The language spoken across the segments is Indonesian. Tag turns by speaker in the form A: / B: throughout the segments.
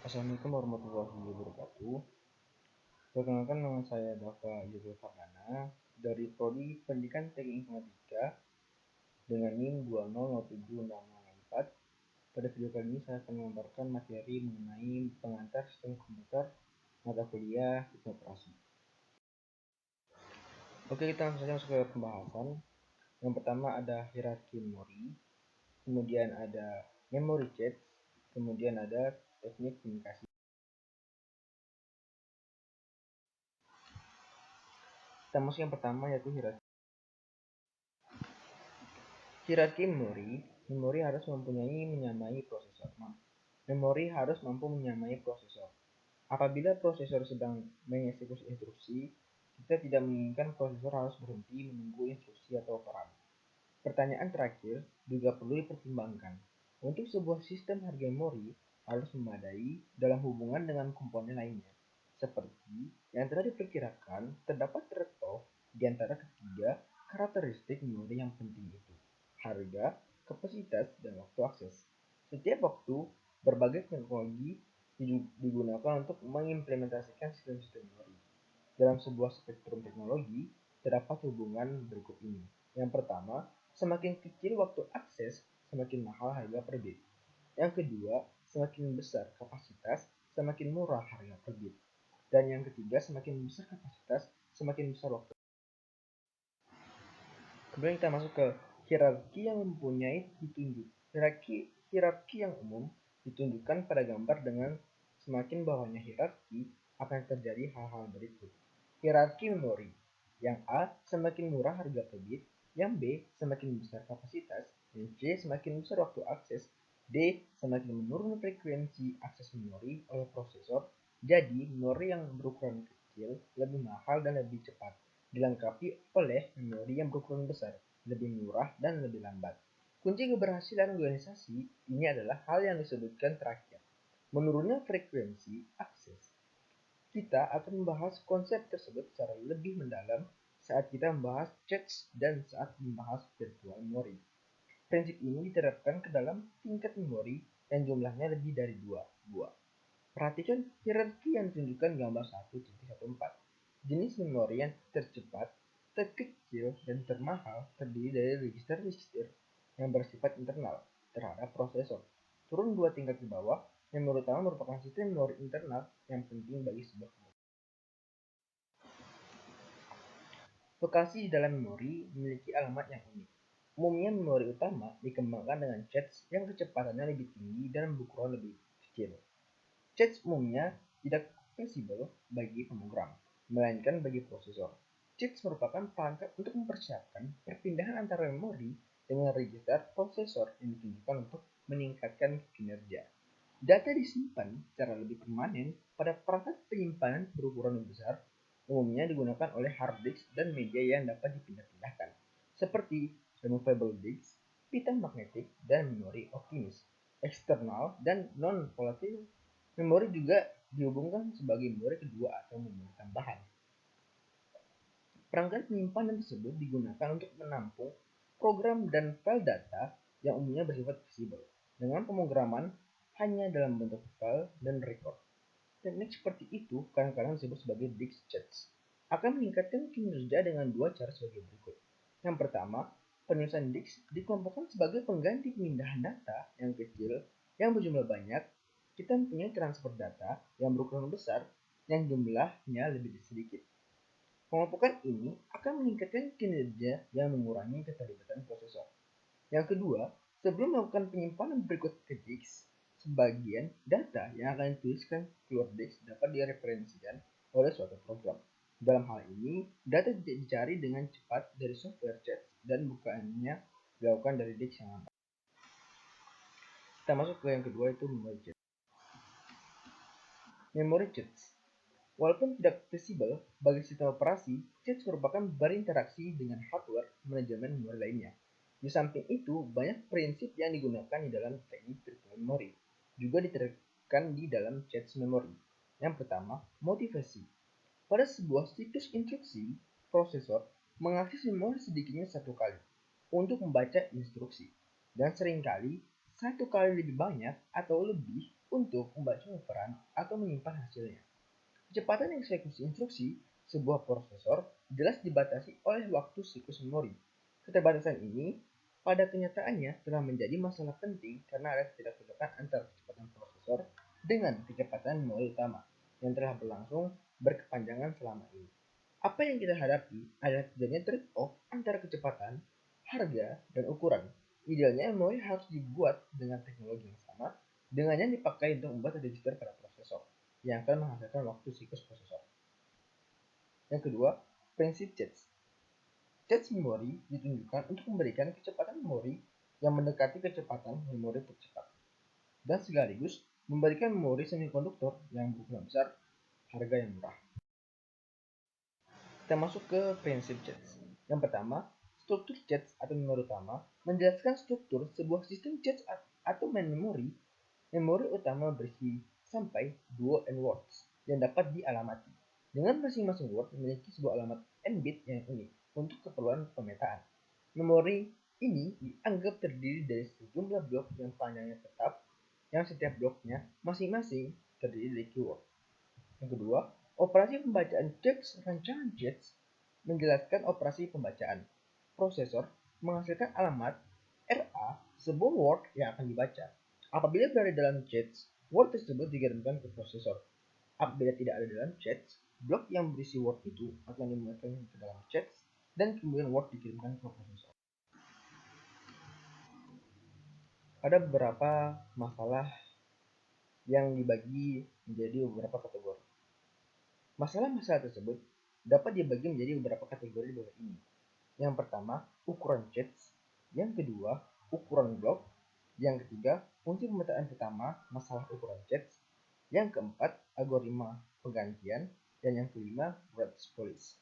A: Assalamualaikum warahmatullahi wabarakatuh. Perkenalkan, nama saya Dava Yudhil Fardana dari Prodi Pendidikan Teknik Informatika dengan NIM 2007664. Pada video kali ini saya akan memaparkan materi mengenai pengantar sistem komputer mata kuliah sistem operasi. Oke, kita langsung saja masuk ke pembahasan. Yang pertama ada hierarki memori, kemudian ada memory chat, kemudian ada teknik komunikasi. Kita masuk yang pertama, yaitu hierarki. Hierarki memori harus menyamai prosesor. Memori harus mampu menyamai prosesor. Apabila prosesor sedang mengeksekusi instruksi, kita tidak menginginkan prosesor harus berhenti menunggu instruksi atau operan. Pertanyaan terakhir juga perlu dipertimbangkan. Untuk sebuah sistem harga memori harus memadai dalam hubungan dengan komponen lainnya. Seperti yang telah diperkirakan, terdapat trade-off di antara ketiga karakteristik memori yang penting itu: harga, kapasitas, dan waktu akses. Setiap waktu, berbagai teknologi digunakan untuk mengimplementasikan sistem-sistem memori. Dalam sebuah spektrum teknologi, terdapat hubungan berikut ini. Yang pertama, semakin kecil waktu akses, semakin mahal harga per bit. Yang kedua, semakin besar kapasitas, semakin murah harga per bit. Dan yang ketiga, semakin besar kapasitas, semakin besar waktu. Kemudian kita masuk ke hierarki yang mempunyai ditunjuk. Hierarki yang umum ditunjukkan pada gambar dengan semakin bawahnya hierarki akan terjadi hal-hal berikut. Hierarki memori. Yang A, semakin murah harga per bit. Yang B, semakin besar kapasitas. Yang C, semakin besar waktu akses. D, semakin menurun frekuensi akses memori oleh prosesor. Jadi, memori yang berukuran kecil lebih mahal dan lebih cepat, dilengkapi oleh memori yang berukuran besar, lebih murah dan lebih lambat. Kunci keberhasilan organisasi ini adalah hal yang disebutkan terakhir, menurunnya frekuensi akses. Kita akan membahas konsep tersebut secara lebih mendalam saat kita membahas chats dan saat membahas virtual memory. Prinsip ini diterapkan ke dalam tingkat memori yang jumlahnya lebih dari 2 buah. Perhatikan hierarki yang ditunjukkan gambar 1.14. Jenis memori yang tercepat, terkecil, dan termahal terdiri dari register-register yang bersifat internal terhadap prosesor. Turun 2 tingkat ke bawah, memori utama merupakan sistem memori internal yang penting bagi sebuah komputer. Lokasi di dalam memori memiliki alamat yang unik. Umumnya memori utama dikembangkan dengan chats yang kecepatannya lebih tinggi dan berukuran lebih kecil. Chats umumnya tidak fleksibel bagi pemrogram, melainkan bagi prosesor. Chats merupakan perangkat untuk mempersiapkan perpindahan antara memori dengan register prosesor yang ditujukan untuk meningkatkan kinerja. Data disimpan secara lebih permanen pada perangkat penyimpanan berukuran lebih besar, umumnya digunakan oleh hard disk dan media yang dapat dipindah-pindahkan, seperti removable disk, pita magnetik, dan memori optimis. Eksternal dan non-volatile memori juga dihubungkan sebagai memori kedua atau memori tambahan. Perangkat penyimpanan tersebut digunakan untuk menampung program dan file data yang umumnya bersifat fleksibel, dengan pemrograman hanya dalam bentuk file dan record. Teknik seperti itu kadang-kadang disebut sebagai disk chats. Akan meningkatkan kinerja dengan dua cara sebagai berikut. Yang pertama, penulisan disk dikelompokkan sebagai pengganti pemindahan data yang kecil yang berjumlah banyak. Kita mempunyai transfer data yang berukuran besar yang jumlahnya lebih sedikit. Pengelompokan ini akan meningkatkan kinerja yang mengurangi keterlibatan prosesor. Yang kedua, sebelum melakukan penyimpanan berikut ke disk, sebagian data yang akan dituliskan keluar disk dapat direferensikan oleh suatu program. Dalam hal ini, data dicari dengan cepat dari software chat dan bukannya dilakukan dari disk yang lama. Kita masuk ke yang kedua, yaitu memory chat. Memory chats. Walaupun tidak fleksibel bagi sistem operasi, chats merupakan berinteraksi dengan hardware manajemen memori lainnya. Di samping itu, banyak prinsip yang digunakan di dalam teknik virtual memory juga diterapkan di dalam chats memory. Yang pertama, motivasi. Pada sebuah siklus instruksi, prosesor mengakses memori sedikitnya satu kali untuk membaca instruksi, dan seringkali satu kali lebih banyak atau lebih untuk membaca peran atau menyimpan hasilnya. Kecepatan eksekusi instruksi sebuah prosesor jelas dibatasi oleh waktu siklus memori. Keterbatasan ini pada kenyataannya telah menjadi masalah penting karena ada ketidakcocokan antara kecepatan prosesor dengan kecepatan memori utama yang telah berlangsung berkepanjangan selama ini. Apa yang kita hadapi adalah terjadinya trade-off antara kecepatan, harga, dan ukuran. Idealnya memori harus dibuat dengan teknologi yang sama dengan yang dipakai untuk membuat register pada prosesor yang akan menghasilkan waktu siklus prosesor. Yang kedua, prinsip CHADS. CHADS memori ditunjukkan untuk memberikan kecepatan memori yang mendekati kecepatan memori tercepat dan sekaligus memberikan memori semikonduktor yang berukuran besar, harga yang murah. Kita masuk ke prinsip CHADS. Yang pertama, struktur CHADS atau memori utama menjelaskan struktur sebuah sistem CHADS atau main memori. Memori utama berisi sampai 2 N words yang dapat dialamati, dengan masing-masing word memiliki sebuah alamat N bit yang unik untuk keperluan pemetaan. Memori ini dianggap terdiri dari sejumlah blok yang panjangnya tetap, yang setiap bloknya masing-masing terdiri dari keyword. Yang kedua, operasi pembacaan CHADS. Rancangan CHADS menjelaskan operasi pembacaan. Prosesor menghasilkan alamat RA sebuah word yang akan dibaca. Apabila berada dalam CHADS, word tersebut dikirimkan ke prosesor. Apabila tidak ada dalam CHADS, blok yang berisi word itu akan dimasukkan ke dalam CHADS dan kemudian word dikirimkan ke prosesor. Ada beberapa masalah yang dibagi menjadi beberapa kategori. Masalah-masalah tersebut dapat dibagi menjadi beberapa kategori di bawah ini. Yang pertama, ukuran CHADS. Yang kedua, ukuran blok. Yang ketiga, fungsi pemetaan pertama, masalah ukuran CHADS. Yang keempat, algoritma penggantian. Dan yang kelima, Rhodes police.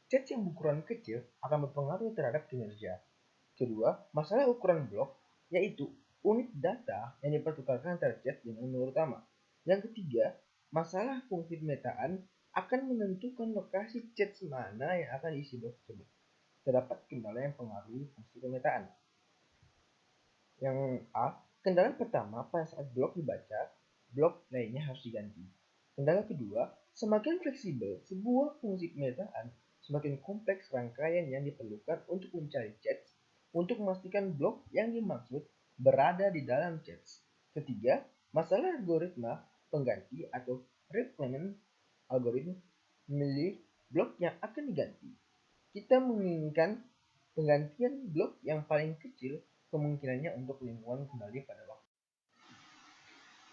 A: CHADS yang berukuran kecil akan berpengaruh terhadap kinerja. Kedua, masalah ukuran blok, yaitu unit data yang dipertukarkan antara CHADS dengan memori utama. Yang ketiga, masalah fungsi pemetaan akan menentukan lokasi CHADS mana yang akan diisi blok tersebut. Terdapat kendala yang mempengaruhi fungsi pemetaan. Yang A, kendala pertama pada saat blok dibaca, blok lainnya harus diganti. Kendala kedua, semakin fleksibel sebuah fungsi pemetaan, semakin kompleks rangkaian yang diperlukan untuk mencari CHADS untuk memastikan blok yang dimaksud berada di dalam CHADS. Ketiga, masalah algoritma pengganti atau replacement algoritma memilih blok yang akan diganti. Kita menginginkan penggantian blok yang paling kecil kemungkinannya untuk lingkungan kembali pada waktu.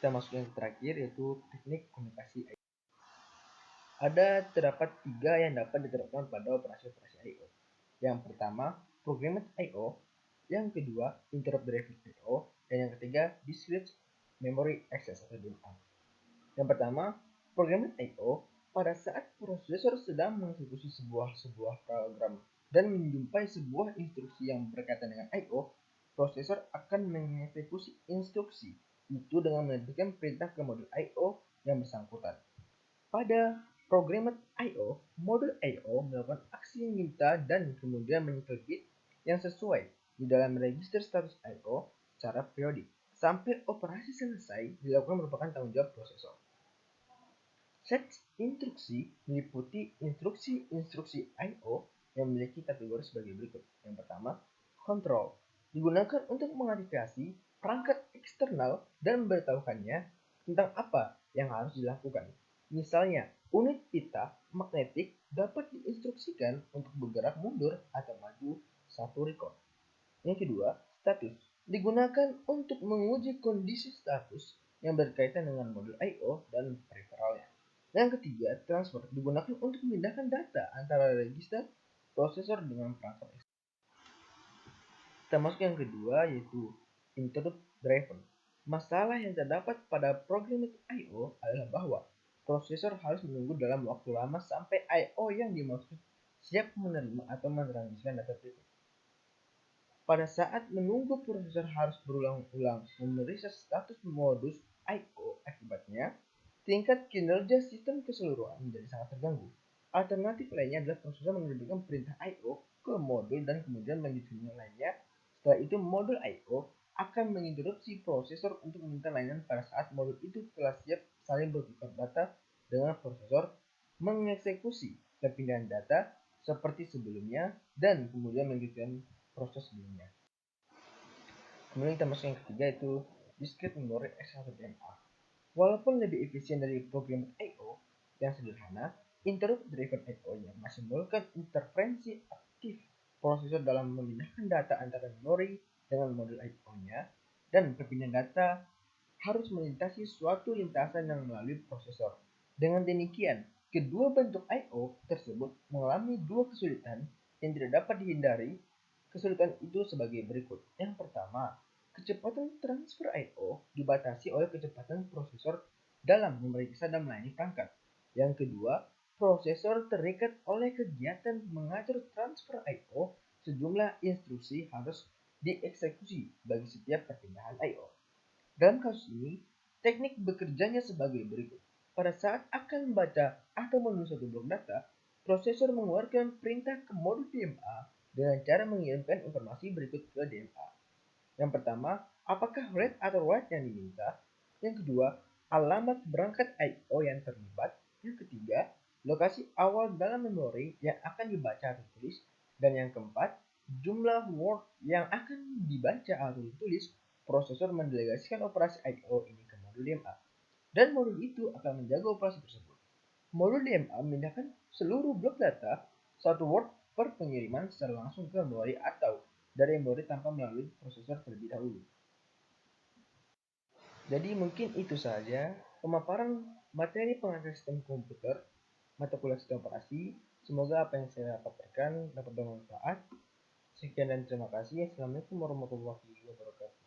A: Kita masuk yang terakhir, yaitu teknik komunikasi I/O. Terdapat 3 yang dapat diterapkan pada operasi-operasi I/O. Yang pertama, programmed I/O. Yang kedua, interrupt driven I/O. Dan yang ketiga, discrete memory access atau DMA. Yang pertama, programmed I/O. Pada saat prosesor sedang mengeksekusi sebuah program dan menjumpai sebuah instruksi yang berkaitan dengan I/O, prosesor akan mengeksekusi instruksi itu dengan menerbitkan perintah ke modul I/O yang bersangkutan. Pada programmed I/O, modul I/O melakukan aksi minta dan kemudian menyetel bit yang sesuai di dalam register status I/O secara periodik sampai operasi selesai dilakukan merupakan tanggung jawab prosesor. Set instruksi meliputi instruksi-instruksi I/O yang memiliki kategori sebagai berikut. Yang pertama, control. Digunakan untuk mengaktifasi perangkat eksternal dan memberitahukannya tentang apa yang harus dilakukan. Misalnya, unit pita magnetik dapat diinstruksikan untuk bergerak mundur atau maju satu record. Yang kedua, status. Digunakan untuk menguji kondisi status yang berkaitan dengan modul I/O dan peripheralnya. Yang ketiga, transfer. Digunakan untuk memindahkan data antara register prosesor dengan perangkat eksternal. Kita masuk yang kedua, yaitu interrupt driven. Masalah yang terdapat pada programmed I/O adalah bahwa prosesor harus menunggu dalam waktu lama sampai I/O yang dimaksud siap menerima atau mentransmisikan data berikut. Pada saat menunggu, prosesor harus berulang-ulang memeriksa status modus I/O. Akibatnya, tingkat kinerja sistem keseluruhan menjadi sangat terganggu. Alternatif lainnya adalah prosesor menerbitkan perintah I/O ke modul dan kemudian melanjutkan lainnya. Setelah itu modul I/O akan menginterupsi prosesor untuk meminta layanan pada saat modul itu telah siap saling bertukar data dengan prosesor, mengeksekusi perpindahan data seperti sebelumnya, dan kemudian melanjutkan proses sebelumnya. Kemudian kita masuk yang ketiga, yaitu Discrete Memory X1DMA. Walaupun lebih efisien dari program I/O yang sederhana, Interrupt Driven I/O yang masih melakukan interferensi aktif prosesor dalam memindahkan data antara memori dengan modul I/O-nya, dan perpindahan data harus melintasi suatu lintasan yang melalui prosesor. Dengan demikian, kedua bentuk I/O tersebut mengalami dua kesulitan yang tidak dapat dihindari. Kesulitan itu sebagai berikut. Yang pertama, kecepatan transfer I/O dibatasi oleh kecepatan prosesor dalam memeriksa dan melayani perangkat. Yang kedua, prosesor terikat oleh kegiatan mengatur transfer I/O. Sejumlah instruksi harus dieksekusi bagi setiap perpindahan I/O. Dalam kasus ini, teknik bekerjanya sebagai berikut. Pada saat akan membaca atau menulis satu blok data, prosesor mengeluarkan perintah ke modul DMA dengan cara mengirimkan informasi berikut ke DMA. Yang pertama, apakah read atau write yang diminta? Yang kedua, alamat berangkat I/O yang terlibat. Yang ketiga, lokasi awal dalam memori yang akan dibaca atau ditulis. Dan yang keempat, jumlah word yang akan dibaca atau ditulis. Prosesor mendelegasikan operasi I/O ini ke modul DMA. Dan modul itu akan menjaga operasi tersebut. Modul DMA memindahkan seluruh blok data satu word per pengiriman secara langsung ke memori atau dari memori tanpa melalui prosesor terlebih dahulu. Jadi mungkin itu saja pemaparan materi pengajar sistem komputer, mata kuliah sistem operasi. Semoga apa yang saya paparkan dapat bermanfaat. Sekian dan terima kasih. Assalamualaikum warahmatullahi wabarakatuh.